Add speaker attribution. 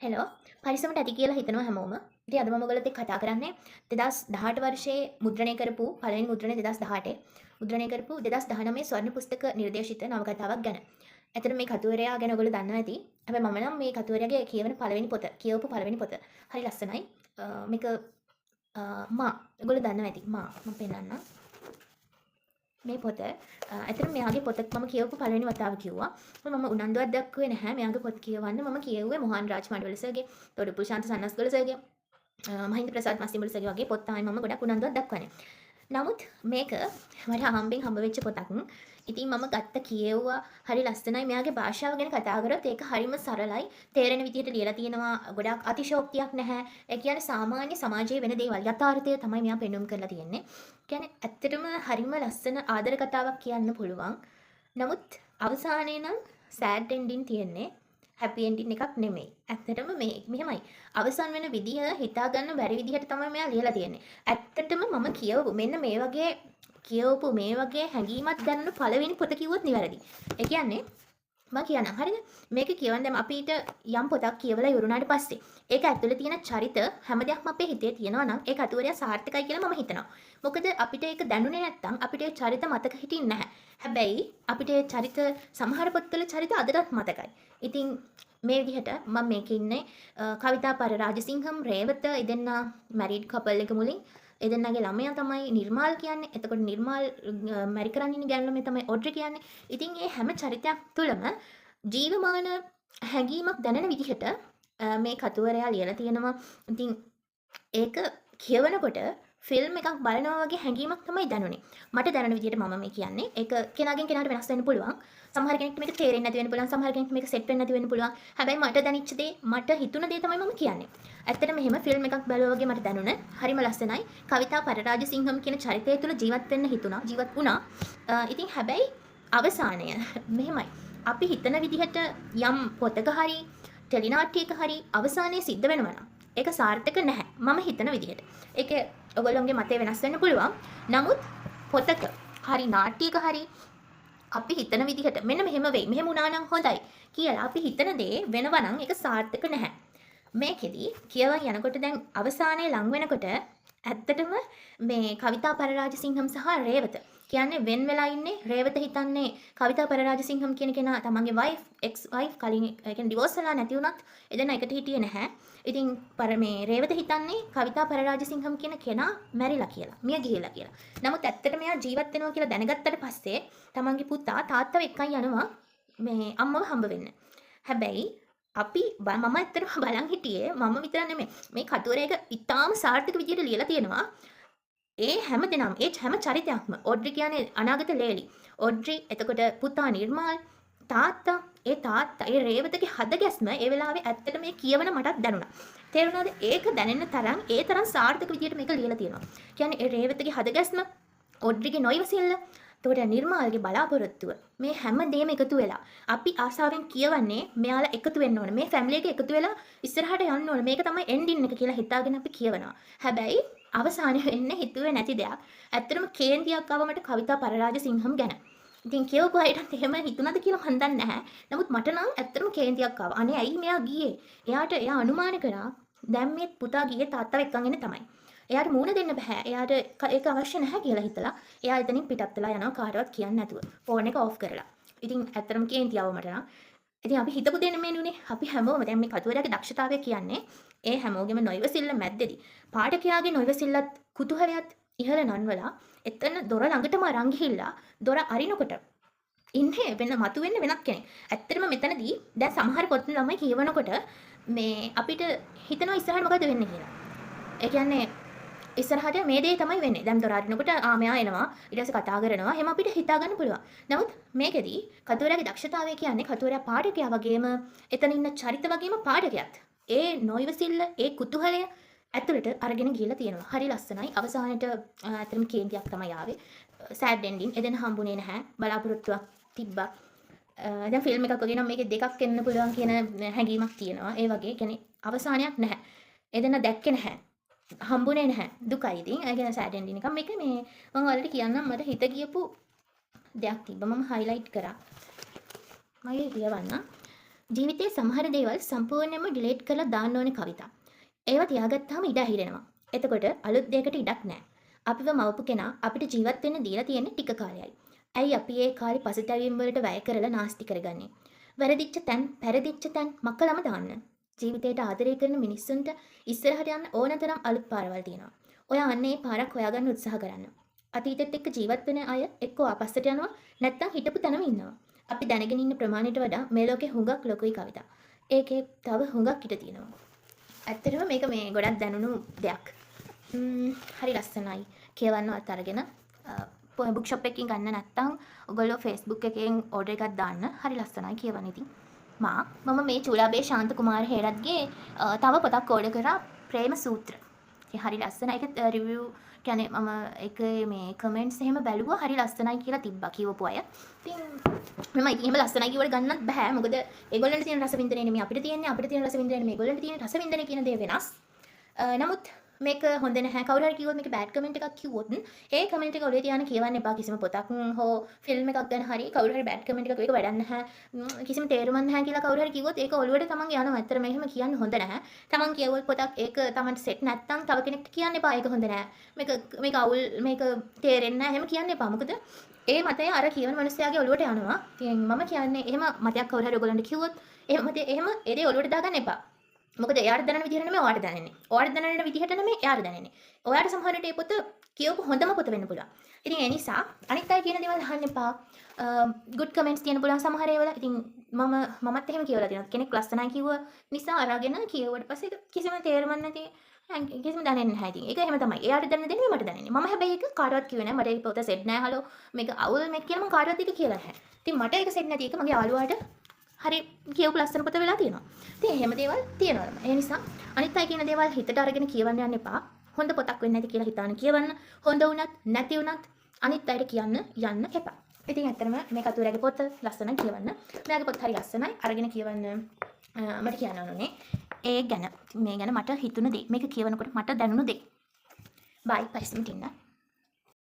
Speaker 1: Hello පරිසමට ඇති කියලා හිතනවා හැමෝම. ඉතින් අද මම ඔයගොල්ලොත් එක්ක කතා කරන්නේ 2018 වර්ෂයේ මුද්‍රණය කරපු පළවෙනි මුද්‍රණය 2018 මුද්‍රණය කරපු 2019 ස්වර්ණ පුස්තක නිර්දේශිත නවකතාවක් ගැන. ඇත්තට මේ කතුවරයා ගැන ඔයගොල්ලෝ දන්නවා ඇති. හැබැයි මම නම් මේ කතුවරයාගේ කියවන පළවෙනි පොත, කියවපු පළවෙනි පොත. හරි ලස්සනයි. මේක මා ඔයගොල්ලෝ දන්නවා ඇති. මම පෙන්නන්නම්. මේ පොත ඇත්තටම මෙයාගේ පොත මම කියවපු පළවෙනි වතාව කිව්වා. මම උනන්දුවක් දක්වුවේ නැහැ මෙයාගේ පොත් කියවන්න. මම කියෙව්වේ මොහන් රාජ් මඩවල සර්ගේ, තොඩුපුල් ශාන්ත සන්නස්ගල සර්ගේ, මහින්ද ප්‍රසාද් මස්තිඹුල් සර්ගේ වගේ පොත් තමයි මම ගොඩක් උනන්දුවක් දක්වන්නේ. නමුත් මේක මට අහම්බෙන් හම්බ වෙච්ච පොතක්. ඉතින් මම ගත්ත කියෙව්වා හරි ලස්සනයි. මෙයාගේ භාෂාව ගැන කතා කරොත් ඒක හරිම සරලයි. තේරෙන විදිහට ලියලා තියෙනවා. ගොඩක් අතිශෝක්තියක් නැහැ. ඒ කියන්නේ සාමාන්‍ය සමාජයේ වෙන දේවල් යථාර්ථය තමයි මෙයා පෙන්වුම් කරලා තියෙන්නේ. කියන්නේ ඇත්තටම හරිම ලස්සන ආදර කතාවක් කියන්න පුළුවන්. නමුත් අවසානයේ නම් සෑඩ් එන්ඩින් තියෙන්නේ. හැපි එන්ඩින් එකක් නෙමෙයි. ඇත්තටම මේ මෙහෙමයි. අවසන් වෙන විදිය හිතා ගන්න බැරි විදිහට තමයි මෙයා ලියලා තියෙන්නේ. ඇත්තටම මම කියවපු මෙන්න මේ වගේ කියවපු මේ වගේ හැඟීමක් දැනුණු පළවෙනි පොත කිව්වොත් නිවැරදි. ඒ කියන්නේ මම කියන්නම් හරිද? මේක කියවන දැන් අපිට යම් පොතක් කියවලා ඉවරුනාට පස්සේ ඒක ඇතුලේ තියෙන චරිත හැම දෙයක්ම අපේ හිතේ තියෙනවා නම් ඒ කතුවරයා සාර්ථකයි කියලා මම හිතනවා. මොකද අපිට ඒක දැනුනේ නැත්තම් අපිට ඒ චරිත මතක හිටින්නේ නැහැ. හැබැයි අපිට ඒ චරිත සමහර පොත්වල චරිත අදටත් මතකයි. ඉතින් මේ විදිහට මම මේකේ ඉන්නේ කවිතා පරරාජසිංහම් රේවත එදෙන්න මැරිඩ් කපල් එක මුලින් එදෙන්නගේ ළමයා තමයි නිර්මාල් කියන්නේ. එතකොට නිර්මාල් මැරි කරන්න ඉන්න ගෑනු ළමයා තමයි ඔඩ්රි කියන්නේ. ඉතින් මේ හැම චරිතයක් තුළම ජීවමාන හැඟීමක් දැනෙන විදිහට මේ කතුවරයා ලියලා තියෙනවා. ඉතින් ඒක කියවනකොට ෆිල්ම් එකක් බලනවා වගේ හැඟීමක් තමයි දැනුනේ. මට දැනෙන විදිහට මම මේ කියන්නේ. ඒක කෙනාගෙන් කෙනාට වෙනස් වෙන්න පුළුවන්. සමහර කෙනෙක්ට මේක තේරෙන්නේ නැති වෙන්න පුළුවන්. සමහර කෙනෙක්ට මේක සෙට් වෙන්නේ නැති වෙන්න පුළුවන්. හැබැයි මට දැනෙච්ච දේ, මට හිතුණ දේ තමයි මම කියන්නේ. ඇත්තටම මෙහෙම ෆිල්ම් එකක් බලුවා වගේ මට දැනුණ. හරිම ලස්සනයි. කවිතා පරරාජසිංහම් කියන චරිතය තුළ ජීවත් වෙන්න හිතුණා. ජීවත් වුණා. ඉතින් හැබැයි අවසානය මෙහෙමයි. අපි හිතන විදිහට යම් පොතක හරි ටෙලිනාට්‍යයක හරි අවසානයේ සිද්ධ වෙනවා නම් ඒක සාර්ථක නැහැ. මම හිතන විදිහට. ඒක ඔයගොල්ලෝගේ මතය වෙනස් වෙන්න පුළුවන්. නමුත් පොතක හරි නාට්‍යයක හරි අපි හිතන විදිහට මෙන්න මෙහෙම වෙයි. මෙහෙම වුණා නම් හොඳයි කියලා අපි හිතන දේ වෙනවා නම් ඒක සාර්ථක නැහැ. මේකෙදි කියවන් යනකොට දැන් අවසානයේ ලං වෙනකොට ඇත්තටම මේ කවිතා පරරාජසිංහම් සහ රේවත කියන්නේ වෙන් වෙලා ඉන්නේ. රේවත හිතන්නේ කවිතා පරරාජසිංහම් කියන කෙනා තමන්ගේ වයිෆ් එක්ස් වයිෆ් කලින් ඒ කියන්නේ ඩිවෝස් වෙලා නැති වුණත් එදෙනා එකට හිටියේ නැහැ. ඉතින් මේ රේවත හිතන්නේ කවිතා පරරාජසිංහම් කියන කෙනා මැරිලා කියලා, මිය ගිහිලා කියලා. නමුත් ඇත්තටම එයා ජීවත් වෙනවා කියලා දැනගත්තට පස්සේ තමන්ගේ පුතා තාත්තව එක්කන් යනවා මේ අම්මව හම්බ වෙන්න. හැබැයි අපි මම ඇත්තටම බලන් හිටියේ මම විතර නෙමෙයි මේ කතුවරේක ඉතාම සාර්ථක විදියට ලියලා තියෙනවා. ඒ හැම දෙනාම ඒ හැම චරිතයක්ම ඔඩ්රි කියන්නේ අනාගත ලේලි. ඔඩ්රි එතකොට පුතා නිර්මාල් තාත්තා ඒ රේවතගේ හද ගැස්ම ඒ වෙලාවේ ඇත්තට මේ කියවන මටත් දැනුණා. තේරුණාද? ඒක දැනෙන්න තරම් ඒ තරම් සාර්ථක විදියට මේක ලියලා තියෙනවා. කියන්නේ ඒ රේවතගේ හද ගැස්ම ඔඩ්රිගේ නොයිවසිල්ල එතකොට නිර්මාල්ගේ බලාපොරොත්තුව මේ හැම දෙයක්ම එකතු වෙලා අපි ආසාවෙන් කියවන්නේ මෙයාලා එකතු වෙන්න ඕනේ. මේ ෆැමිලි එක එකතු වෙලා ඉස්සරහට යන්න ඕනේ. මේක තමයි එන්ඩින් එක කියලා හිතාගෙන අපි කියවනවා. හැබැයි අවසානයේ වෙන්නේ හිතුවේ නැති දෙයක්. ඇත්තටම කේන්තියක් ආව මට කවිතා පරරාජසිංහම් ගැන. ඉතින් කියවපු අයටත් එහෙම හිතුණාද කියලා මන් දන්නේ නැහැ. නමුත් මට නම් ඇත්තටම කේන්තියක් ආවා. අනේ ඇයි මෙයා ගියේ? එයා අනුමාන කරා දැන් මේ පුතා ගියේ තාත්තව එක්කන් එන්නේ තමයි. එයාට මූණ දෙන්න බෑ. එයාට ඒක අවශ්‍ය නැහැ කියලා හිතලා එයා එතනින් පිටත් වෙලා යනවා කාටවත් කියන්නේ නැතුව. ෆෝන් එක ඔෆ් කරලා. ඉතින් ඇත්තටම කේන්තියව මට නම්. ඉතින් අපි හිතපු දෙන්න මේනුනේ. අපි හැමෝම දැන් මේ කතුවරයාගේ දක්ෂතාවය කියන්නේ ඒ හැමෝගෙම නොයවසිල්ල මැද්දේදී පාඨකයාගේ නොයවසිල්ලත් කුතුහලයත් ඉහළ නන්වලා එතන දොර ළඟටම අරන් ගිහිල්ලා දොර අරිනකොට ඉන්නේ වෙන මතුවෙන්නේ වෙනත් කෙනෙක්. ඇත්තටම මෙතනදී දැන් සමහර පොත් ළමයි කියවනකොට මේ අපිට හිතනවා ඉස්සරහට මොකද වෙන්නේ කියලා. ඒ කියන්නේ ඉස්සරහට මේ දේ තමයි වෙන්නේ. දැන් දොර අරිනකොට මෙයා එනවා. ඊට පස්සේ කතා කරනවා. එහෙම අපිට හිතා ගන්න පුළුවන්. නමුත් මේකෙදි කතුවරයාගේ දක්ෂතාවය කියන්නේ කතුවරයා පාඨකයා වගේම එතන ඉන්න චරිත වගේම පාඨකයාත්. ඒ නොයවසිල්ල, ඒ කුතුහලය ඇතුළට අරගෙන ගිහලා තියෙනවා. හරි ලස්සනයි. අවසානයේට ඇත්තටම කේන්තියක් තමයි ආවේ. සෑඩ් එන්ඩින් එදෙන හම්බුනේ නැහැ. බලාපොරොත්තුවක් තිබ්බා. දැන් ෆිල්ම් එකක් වගේ නම් මේකේ දෙකක් එන්න පුළුවන් කියන හැඟීමක් තියෙනවා. ඒ වගේ කියන්නේ අවසානයක් නැහැ. එදෙන දැක්කේ නැහැ. හම්බුනේ නැහැ. දුකයි ඉතින්. ඒ කියන්නේ සෑඩ් එන්ඩින් එක මේක මේ මම ඔයාලට කියන්නම් මට හිත ගියපු දෙයක් තිබ්බා. මම හයිලයිට් කරා. මගේ කියවන්න. ජීවිතයේ සමහර දේවල් සම්පූර්ණයෙන්ම ඩිලීට් කරලා දාන්න ඕනේ කවිතා. ඒවා තියාගත්තාම ඉඩ අහිරෙනවා. එතකොට අලුත් දෙයකට ඉඩක් නැහැ. අපිව මවපු කෙනා අපිට ජීවත් වෙන්න දීලා තියෙන්නේ ටික කාලයයි. ඇයි අපි ඒ කාලේ පසුතැවීම් වලට වැය කරලා නාස්ති කරගන්නේ? වැරදිච්ච තැන්, පෙරදිච්ච තැන් මක්කලම දාන්න. ජීවිතයට ආදරය කරන මිනිස්සුන්ට ඉස්සරහට යන්න ඕනතරම් අලුත් පාරවල් තියෙනවා. ඔයා අන්න ඒ පාරක් හොයාගන්න උත්සාහ කරන්න. අතීතෙත් එක්ක ජීවත් වෙන අය එක්කෝ ආපස්සට යනවා නැත්නම් හිටපු තැනම ඉන්නවා. අපි දැනගෙන ඉන්න ප්‍රමාණයට වඩා මේ ලෝකේ හුඟක් ලොකුයි කවිතා. ඒකේ තව හුඟක් ඉඩ තියෙනවා. ඇත්තටම මේක මේ ගොඩක් දැනුණු දෙයක්. හරි ලස්සනයි. කියවන්නවත් අරගෙන බුක් ෂොප් එකකින් ගන්න නැත්නම් ඔයගොල්ලෝ Facebook එකෙන් ඕඩර් එකක් දාන්න. හරි ලස්සනයි කියවන්න ඉතින්. මම මේ චූලාබේ ශාන්ත කුමාර හේරත්ගේ තව පොතක් ඕඩර් කරා ප්‍රේම සූත්‍ර. ඒ හරි ලස්සනයි. ඒක රිවිව් කියන්නේ මම ඒක මේ කමෙන්ට්ස් එහෙම බැලුවා හරි ලස්සනයි කියලා තිබ්බා කියවපු අය. ඉතින් මම එහෙම ලස්සනයි කියවට ගන්නත් බෑ. මොකද ඒගොල්ලන්ට තියෙන රස වින්දනය නෙමෙයි අපිට තියෙන්නේ. අපිට තියෙන රස වින්දනය නෙමෙයි ඒගොල්ලන්ට තියෙන රස වින්දනය කියන දේ වෙනස්. නමුත් මේක හොඳ නැහැ. කවුරු හරි කිව්වොත් මේක බෑඩ් කමෙන්ට් එකක් කිව්වොත් ඒ කමෙන්ට් එක ඔලුවේ තියාගෙන කියවන්න එපා. කිසිම පොතක් හෝ ෆිල්ම් එකක් ගැන හරි කවුරු හරි බෑඩ් කමෙන්ට් එකක් ඒක වැඩක් නැහැ. කිසිම තේරුමක් නැහැ කියලා කවුරු හරි කිව්වොත් ඒක ඔලුවට තමන් යනවා. ඇත්තටම එහෙම කියන්න හොඳ නැහැ. තමන් කියවුවොත් පොතක් ඒක තමන්ට සෙට් නැත්තම් තව කෙනෙක්ට කියන්න එපා. ඒක හොඳ නැහැ. මේක අවුල් මේක තේරෙන්නේ නැහැ. එහෙම කියන්න එපා. මොකද ඒ මතය අර කියවන මිනිස්යාගේ ඔලුවට යනවා. ඉතින් මම කියන්නේ එහෙම මතයක් කවුරු හරි ඔයගොල්ලන්ට කිව්වොත් එහෙම ඒ දේ ඔලුවට දාගන්න එපා. මොකද එයාට දැනෙන විදිහට නෙමෙයි ඔයාට දැනෙන්නේ. ඔයාට දැනෙන විදිහට නෙමෙයි එයාට දැනෙන්නේ. ඔයාට සමහර විට මේ පොත කියවපු හොඳම පොත වෙන්න පුළුවන්. ඉතින් ඒ නිසා අනිත් අය කියන දේවල් අහන්න එපා. good comments තියෙන පුළුවන් සමහර ඒවා. ඉතින් මමත් එහෙම කියවලා තියෙනවා. කෙනෙක් ලස්සනයි කිව්ව නිසා අරගෙන කියවුවට පස්සේ කිසිම තේරුමක් නැති කිසිම දැනෙන්නේ නැහැ. ඉතින් ඒක එහෙම තමයි. එයාට දැනෙන දේ මට දැනෙන්නේ. මම හැබැයි ඒක කාටවත් කිව්වේ නැහැ. මට ඒක පොත සෙට් නැහැ. හලෝ මේක අවුල් මේක කියලා මම කාටවත් ඒක කියලා නැහැ. ඉතින් මට ඒක සෙට් නැති එක මගේ යාළුවාට හරි කියවපු ලස්සන පොත වෙලා තියෙනවා. ඉතින් එහෙම දේවල් තියෙනවා. ඒ නිසා අනිත් අය කියන දේවල් හිතට අරගෙන කියවන්න යන්න එපා. හොඳ පොතක් වෙන්නේ නැති කියලා හිතාන කියවන්න. හොඳ වුණත් නැති වුණත් අනිත් අයට කියන්න යන්න එපා. ඉතින් ඇත්තටම මේ කතුරගේ පොත ලස්සනයි කියවන්න. මෙයාගේ පොත් හරි ලස්සනයි. අරගෙන කියවන්න මට කියන්න ඕනේ. ඒ ගැන මේ ගැන මට හිතුණ දේ. මේක කියවනකොට මට දැනුණු දේ. බයි පරිස්සමට ඉන්න.